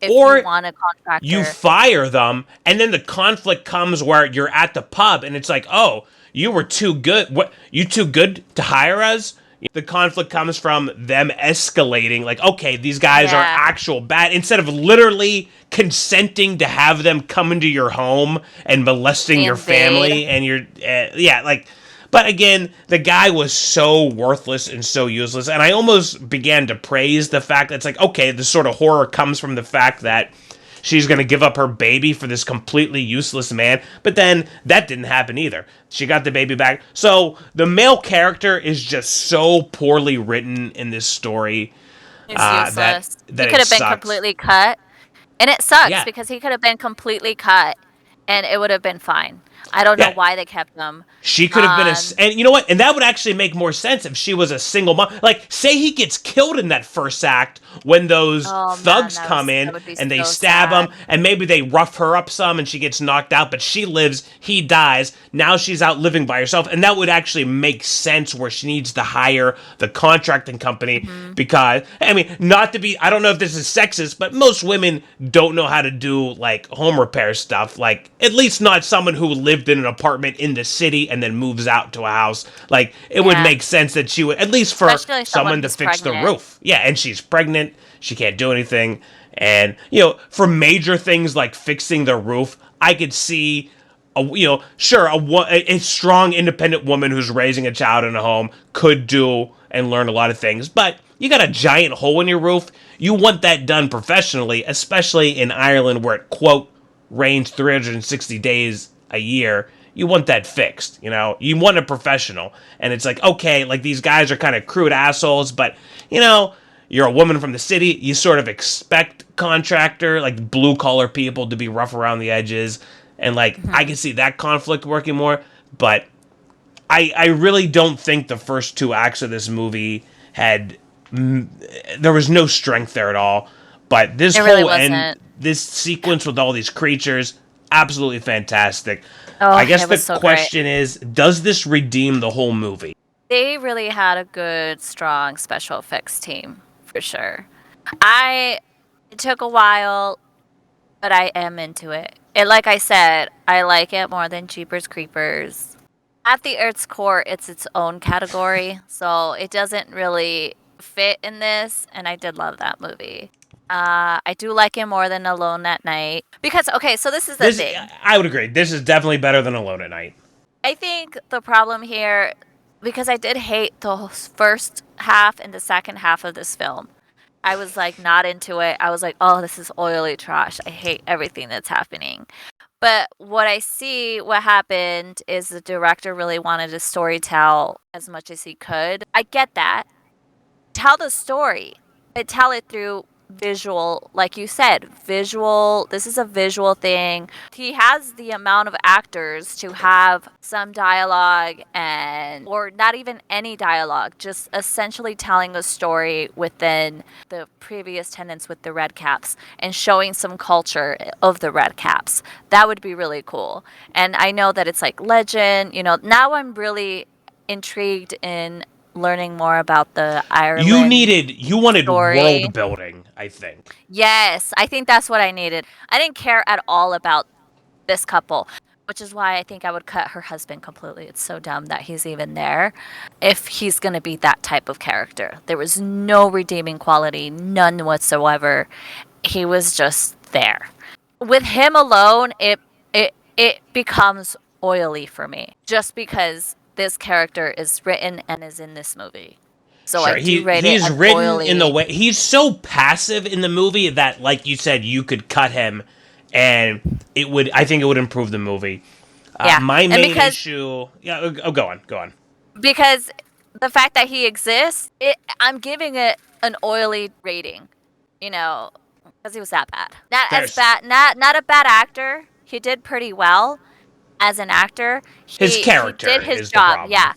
If you want a contractor. You fire them, and then the conflict comes where you're at the pub, and it's like, oh, you were too good. What? You too good to hire us? The conflict comes from them escalating, like, okay, these guys are actual bad, instead of literally consenting to have them come into your home and molesting your family and your, but again, the guy was so worthless and so useless, and I almost began to praise the fact that it's like, okay, this sort of horror comes from the fact that she's going to give up her baby for this completely useless man, but then that didn't happen either. She got the baby back. So the male character is just so poorly written in this story. It's useless. That he could have been sucks. completely cut. And it sucks because he could have been completely cut and it would have been fine. I don't know why they kept them. She could have been and you know what? And that would actually make more sense if she was a single mom. Like, say he gets killed in that first act when those thugs come in and they stab him, and maybe they rough her up some and she gets knocked out, but she lives, he dies. Now she's out living by herself, and that would actually make sense where she needs to hire the contracting company because, I mean, not to be, I don't know if this is sexist, but most women don't know how to do, like, home repair stuff. Like, at least not someone who lived in an apartment in the city and then moves out to a house. Like, it would make sense that she would, at least for someone to fix the roof. Yeah, and she's pregnant. She can't do anything. And, for major things like fixing the roof, I could see, a strong, independent woman who's raising a child in a home could do and learn a lot of things. But you got a giant hole in your roof. You want that done professionally, especially in Ireland where it, quote, rains 360 days a year. You want that fixed, You want a professional. And it's like, okay, like, these guys are kind of crude assholes, but, you're a woman from the city. You sort of expect contractor, like, blue-collar people to be rough around the edges. And, like, I can see that conflict working more. But I really don't think the first 2 acts of this movie had there was no strength there at all. But this It really whole end, wasn't. this sequence with all these creatures, absolutely fantastic. Oh, I guess it the was so great. question is, does this redeem the whole movie? They really had a good, strong special effects team, for sure. It took a while, but I am into it. And like I said, I like it more than Jeepers Creepers. At the Earth's core, it's its own category, so it doesn't really fit in this, and I did love that movie. I do like it more than Alone at Night. Because, okay, so this is the thing. I would agree. This is definitely better than Alone at Night. I think the problem here, because I did hate the first half and the second half of this film. I was like not into it. I was like, oh, this is oily trash. I hate everything that's happening. But what happened is the director really wanted to story tell as much as he could. I get that. Tell the story, but tell it through visual, like you said, visual. This is a visual thing. He has the amount of actors to have some dialogue or not even any dialogue, just essentially telling a story within the previous tenants with the red caps and showing some culture of the red caps. That would be really cool. And I know that it's like legend, now I'm really intrigued in learning more about the Ireland You wanted story. world building, I think. Yes, I think that's what I needed. I didn't care at all about this couple, which is why I think I would cut her husband completely. It's so dumb that he's even there if he's going to be that type of character. There was no redeeming quality, none whatsoever. He was just there. With him alone, it becomes oily for me just because this character is written and is in this movie. So Sure, I do rate he's it as written oily. in the way he's so passive in the movie that, like you said, you could cut him, and I think it would improve the movie. Yeah, My main issue. Yeah, go on. Because the fact that he exists, I'm giving it an oily rating. Because he was that bad. Not a bad actor. He did pretty well as an actor. His character he did his is job. the problem. Yeah.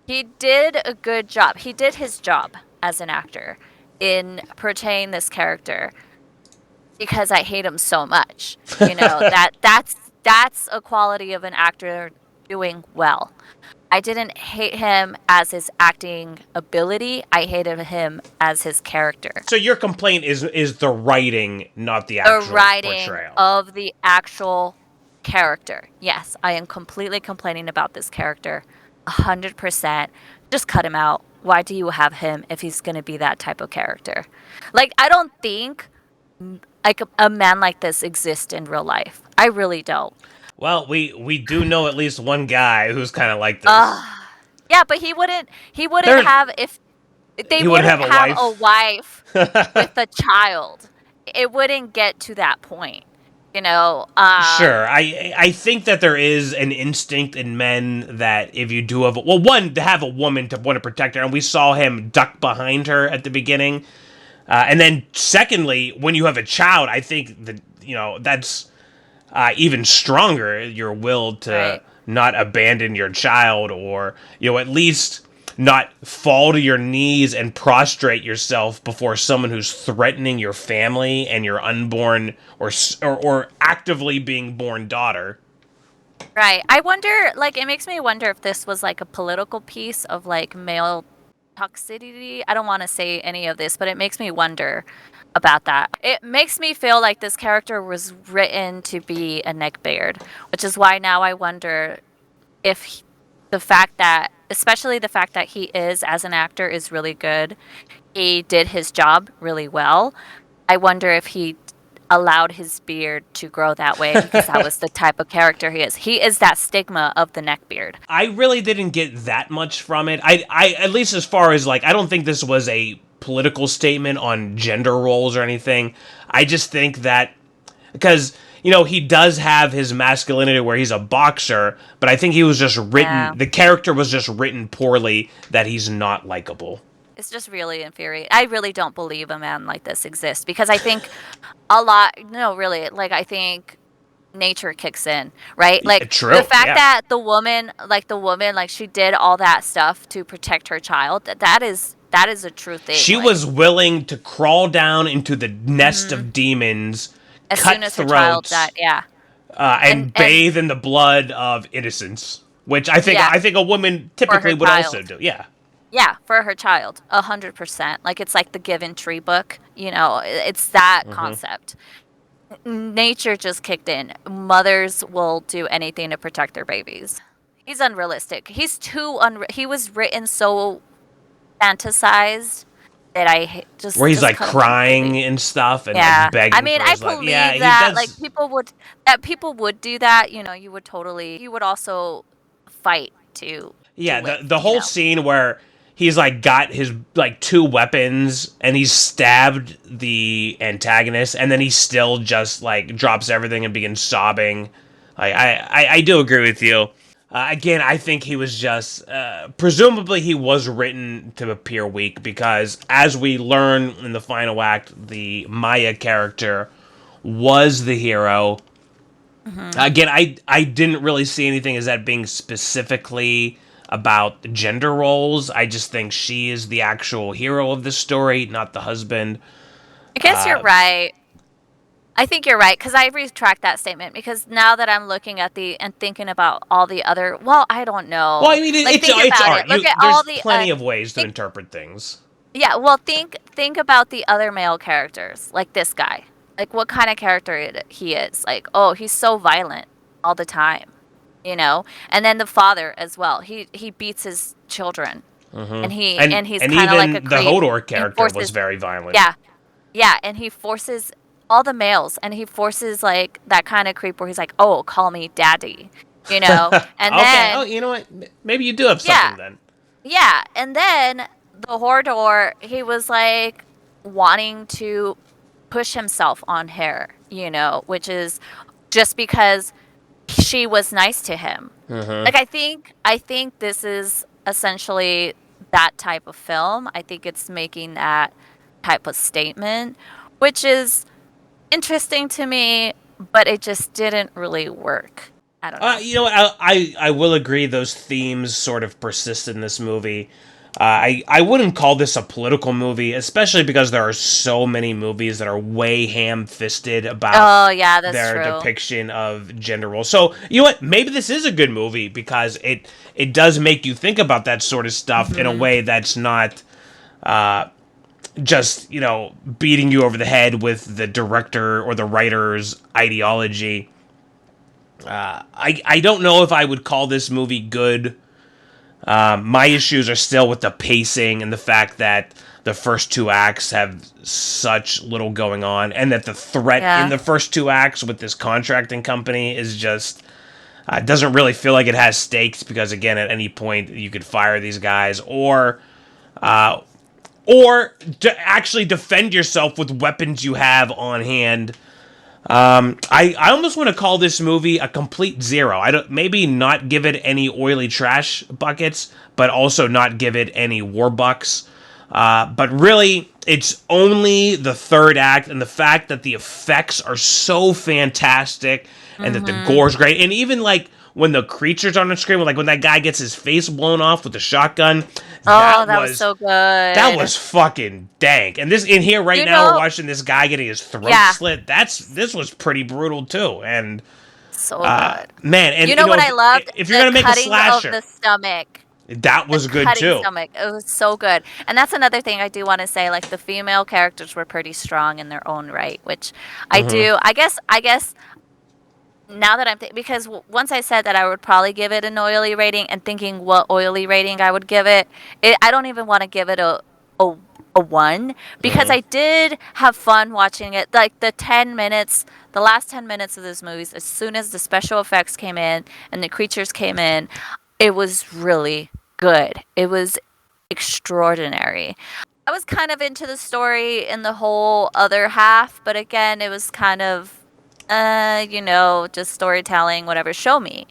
He did a good job. He did his job as an actor in portraying this character because I hate him so much. That's a quality of an actor doing well. I didn't hate him as his acting ability. I hated him as his character. So your complaint is the writing, not the actual portrayal. Of the actual character. Yes, I am completely complaining about this character. 100%. Just cut him out. Why do you have him if he's going to be that type of character? Like, I don't think like a man like this exists in real life. I really don't. Well, we do know at least one guy who's kind of like this. Yeah, but he wouldn't have if they wouldn't have a wife with a child. It wouldn't get to that point. Sure, I think that there is an instinct in men that if you do have one, to have a woman to want to protect her, and we saw him duck behind her at the beginning, and then secondly, when you have a child, I think that that's even stronger, your will to not abandon your child, or at least not fall to your knees and prostrate yourself before someone who's threatening your family and your unborn or actively being born daughter. Right. I wonder, it makes me wonder if this was like a political piece of like male toxicity. I don't want to say any of this, but it makes me wonder about that. It makes me feel like this character was written to be a neckbeard, which is why now I wonder if especially the fact that he is, as an actor, is really good. He did his job really well. I wonder if he allowed his beard to grow that way because that was the type of character he is. He is that stigma of the neckbeard. I really didn't get that much from it. I at least as far as I don't think this was a political statement on gender roles or anything. I just think that because he does have his masculinity where he's a boxer, but I think he was just written, the character was just written poorly that he's not likable. It's just really infuriating. I really don't believe a man like this exists because I think I think nature kicks in, right? Like True, the fact yeah. that the woman, like she did all that stuff to protect her child. That is a true thing. She like, was willing to crawl down into the nest of demons, as cut soon as her child died. throats, Yeah, and bathe in the blood of innocents, which I think Yeah. a woman typically would also do. Yeah. Yeah, for her child, 100%. Like it's like the Given Tree book, it's that concept. Nature just kicked in. Mothers will do anything to protect their babies. He's unrealistic. He's too he was written so fantasized that just Where he's just like couldn't run with crying it. and stuff and Yeah, like begging I mean, for I his life. believe Yeah, he that does. people would do that. You would also fight to Yeah, live, the whole scene where he's like got his like 2 weapons and he's stabbed the antagonist and then he still just like drops everything and begins sobbing. I do agree with you. Again, I think he was just presumably he was written to appear weak because as we learn in the final act, the Maya character was the hero. Again, I didn't really see anything as that being specifically about gender roles. I just think she is the actual hero of the story, not the husband. I guess you're right. I think you're right because I retract that statement because now that I'm looking at and thinking about all the other, well, I don't know. Well, I mean, Like, it's think about art. it. Look at There's all the plenty of ways to interpret things. yeah. Well, think about the other male characters, like this guy. Like what kind of character he is. Like, oh, he's so violent all the time, And then the father as well. He beats his children, and he's kind of like a the creep. Hodor character was very violent. Yeah, yeah, and he forces all the males, and he forces like that kind of creep where he's like, "Oh, call me daddy," And Okay. then Oh, you know what? Maybe you do have something then. yeah, and then the Hodor, he was like wanting to push himself on her, which is just because she was nice to him. Like I think this is essentially that type of film. I think it's making that type of statement, which is interesting to me, but it just didn't really work. I don't know. You know what? I will agree those themes sort of persist in this movie. I wouldn't call this a political movie, especially because there are so many movies that are way ham-fisted about that's their true. depiction of gender roles. So, you know what? Maybe this is a good movie because it does make you think about that sort of stuff in a way that's not just, beating you over the head with the director or the writer's ideology. I don't know if I would call this movie good. My issues are still with the pacing and the fact that the first 2 acts have such little going on, and that the threat in the first 2 acts with this contracting company is just doesn't really feel like it has stakes because, again, at any point you could fire these guys or to actually defend yourself with weapons you have on hand. I almost want to call this movie a complete 0. Maybe not give it any oily trash buckets, but also not give it any WarBux. But really, it's only the 3rd act and the fact that the effects are so fantastic and that the gore's great. And even like when the creature's on the screen, like when that guy gets his face blown off with the shotgun. That was so good. That was fucking dank. And this in here right now, we're watching this guy getting his throat slit. This was pretty brutal too. And so good, man. And what I loved? If you're gonna make a slasher, of the stomach. That was good too. Stomach. It was so good. And that's another thing I do want to say. Like the female characters were pretty strong in their own right, which I do. I guess. Now that I'm because once I said that I would probably give it an oily rating, and thinking what oily rating I would give it, I don't even want to give it a 1 because I did have fun watching it. Like the last 10 minutes of this movie, as soon as the special effects came in and the creatures came in, it was really good. It was extraordinary. I was kind of into the story in the whole other half, but again, it was kind of just storytelling, whatever. Show me.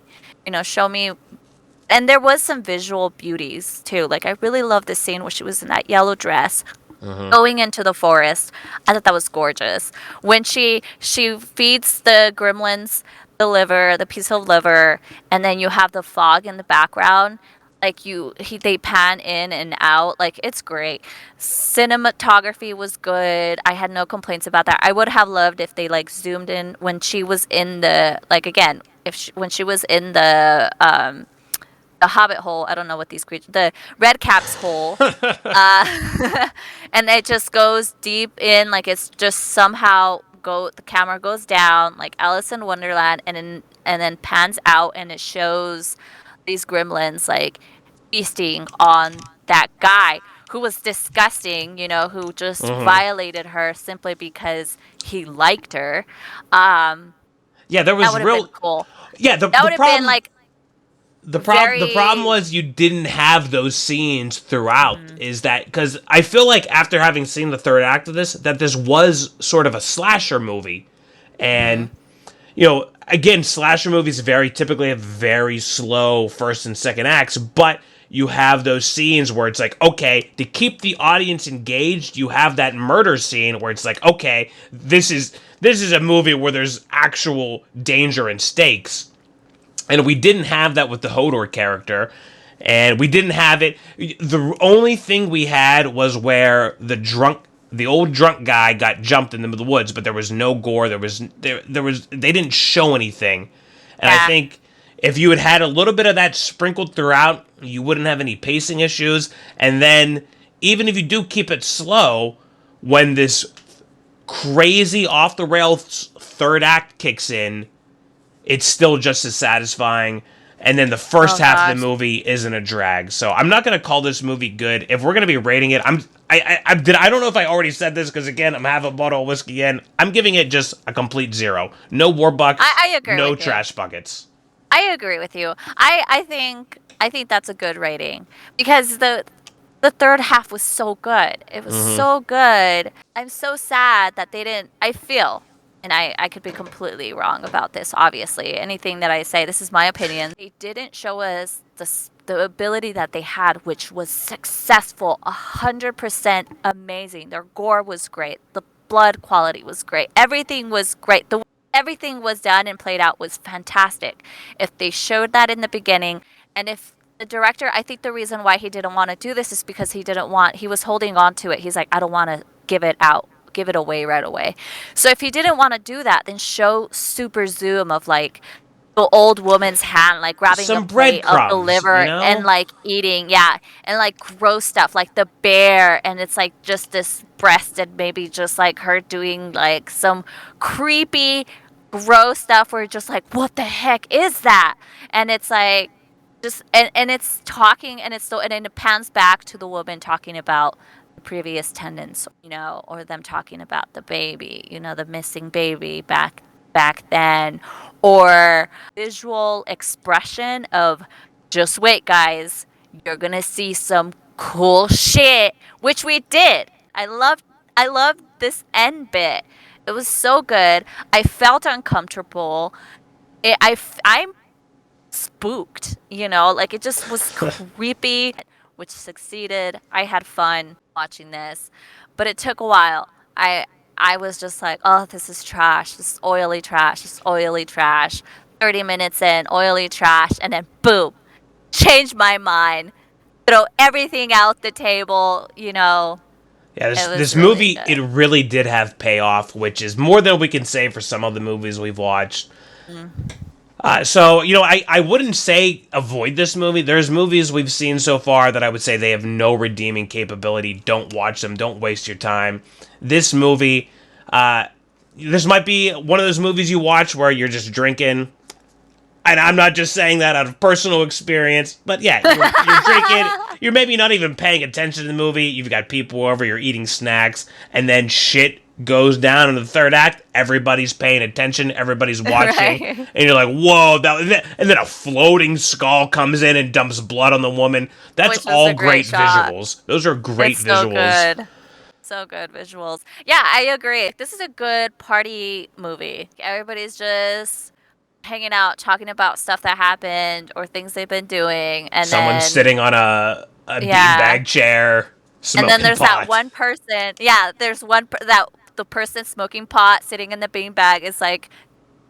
And there was some visual beauties too. Like I really love the scene where she was in that yellow dress going into the forest. I thought that was gorgeous. When she feeds the gremlins the liver, the piece of liver, and then you have the fog in the background. Like they pan in and out. Like it's great. Cinematography was good. I had no complaints about that. I would have loved if they like zoomed in when she was in the like again when she was in the hobbit hole. I don't know what these creatures, the red caps hole, and it just goes deep in. Like it's just somehow the camera goes down like Alice in Wonderland, and then pans out, and it shows these gremlins like feasting on that guy who was disgusting, who just violated her simply because he liked her. Yeah, there was That would have been cool. Yeah, That would have been like the problem was you didn't have those scenes throughout. Is that because I feel like after having seen the third act of this, that this was sort of a slasher movie, and again, slasher movies very typically have very slow first and second acts, but you have those scenes where it's like, okay, to keep the audience engaged, you have that murder scene where it's like, okay, this is a movie where there's actual danger and stakes. And we didn't have that with the Hodor character. And we didn't have it. The only thing we had was where the old drunk guy got jumped in the woods, but there was no gore. They didn't show anything. And I think if you had a little bit of that sprinkled throughout, you wouldn't have any pacing issues. And then even if you do keep it slow, when this crazy off the rails third act kicks in, it's still just as satisfying. And then the first half of the movie isn't a drag. So I'm not going to call this movie good. If we're going to be rating it, I don't know if I already said this because again, I'm half a bottle of whiskey in. I'm giving it just a complete 0. No WarBux. I agree. No with trash you. buckets. I agree with you. I think that's a good rating because the third half was so good. It was so good. I'm so sad that they didn't. I feel. And I could be completely wrong about this, obviously. Anything that I say, this is my opinion. They didn't show us the ability that they had, which was successful, 100% amazing. Their gore was great. The blood quality was great. Everything was great. Everything was done and played out was fantastic. If they showed that in the beginning, and if the director, I think the reason why he didn't want to do this is because he was holding on to it. He's like, I don't want to give it away right away. So if he didn't want to do that, then show super zoom of like the old woman's hand like grabbing some a plate of the liver and like eating, and like gross stuff like the bear, and it's like just this breast and maybe just like her doing like some creepy gross stuff where you're just like, what the heck is that? And it's like just and it's talking, and then it pans back to the woman talking about previous tenants, or them talking about the baby, the missing baby back then, or visual expression of just wait guys, you're gonna see some cool shit, which we did. I loved this end bit. It was so good. I felt uncomfortable. I'm spooked, like it just was creepy, which succeeded. I had fun watching this, but it took a while. I was just like, oh, this is trash. This is oily trash. This is oily trash. 30 minutes in, oily trash, and then boom, change my mind. Throw everything out the table, Yeah, this really movie, good. it really did have payoff, which is more than we can say for some of the movies we've watched. So, I wouldn't say avoid this movie. There's movies we've seen so far that I would say they have no redeeming capability. Don't watch them. Don't waste your time. This movie, this might be one of those movies you watch where you're just drinking. And I'm not just saying that out of personal experience, but yeah, you're drinking. You're maybe not even paying attention to the movie. You've got people over, you're eating snacks, and then shit goes down in the third act. Everybody's paying attention. Everybody's watching. Right. And you're like, whoa. And then a floating skull comes in and dumps blood on the woman. That's Which was all a great shot. visuals. Those are great It's visuals. So good visuals. Yeah, I agree. This is a good party movie. Everybody's just hanging out, talking about stuff that happened or things they've been doing, and Someone's then sitting on a beanbag chair, smoking and then there's pot. that one person. Yeah, there's the person smoking pot sitting in the beanbag is like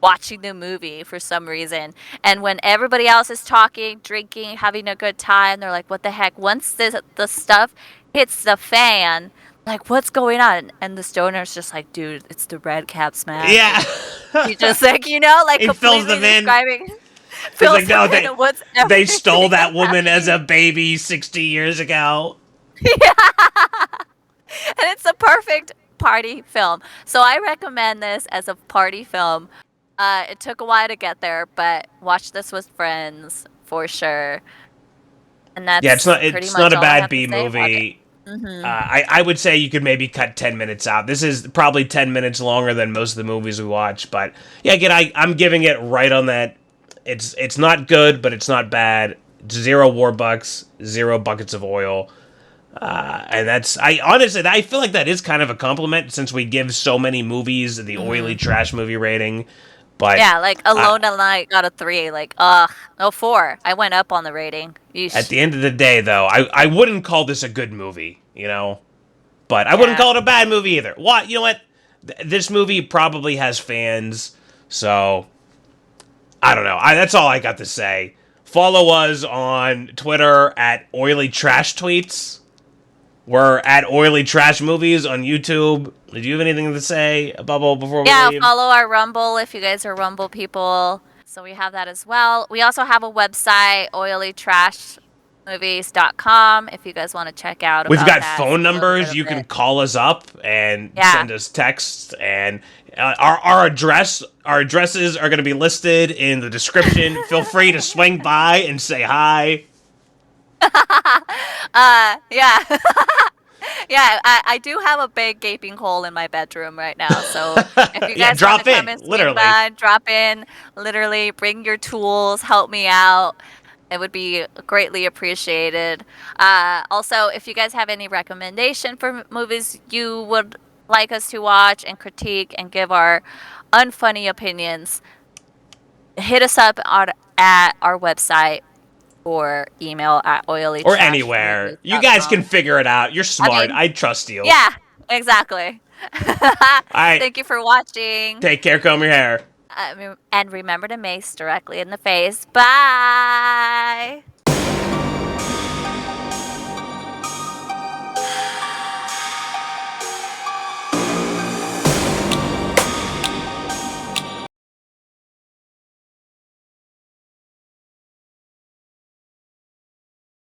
watching the movie for some reason. And when everybody else is talking, drinking, having a good time, they're like, what the heck? Once the stuff hits the fan, like, what's going on? And the stoner's just like, dude, it's the red caps, man. Yeah. He just like, you know, like He fills completely them in. describing. He's like, no, what's they stole that woman as a happening. baby 60 years ago. And it's a perfect party film. So I recommend this as a party film. It took a while to get there, but watch this with friends for sure. And that's pretty it's much not a all I bad have to B say about it. movie. I would say you could maybe cut 10 minutes out. This is probably 10 minutes longer than most of the movies we watch, but yeah, again, I'm giving it right on that. It's not good, but it's not bad. 0 WarBux, 0 buckets of oil. And I honestly feel like that is kind of a compliment since we give so many movies the oily trash movie rating. But yeah, like Alone at Night got a 3. Like, 4. I went up on the rating. Yeesh. At the end of the day, though, I wouldn't call this a good movie, you know? But I wouldn't call it a bad movie either. What? You know what? This movie probably has fans, so I don't know. That's all I got to say. Follow us on Twitter at Oily Trash Tweets. We're at Oily Trash Movies on YouTube. Did you have anything to say, Bubble, before we leave? Follow our Rumble if you guys are Rumble people. So we have that as well. We also have a website, oilitrashmovies.com, if you guys want to check out. We've got that. phone numbers. You can call us up and send us texts. And our addresses are going to be listed in the description. Feel free to swing by and say hi. Yeah. Yeah, I do have a big gaping hole in my bedroom right now. So if you guys drop want to come in, and swing literally. by, drop in, literally, bring your tools, help me out. It would be greatly appreciated. Also, if you guys have any recommendation for movies you would like us to watch and critique and give our unfunny opinions, hit us up at our website or email at oily or anywhere. You guys can figure it out. You're smart. I trust you. Yeah, exactly. Alright. Thank you for watching. Take care. Comb your hair. And remember to mace directly in the face. Bye.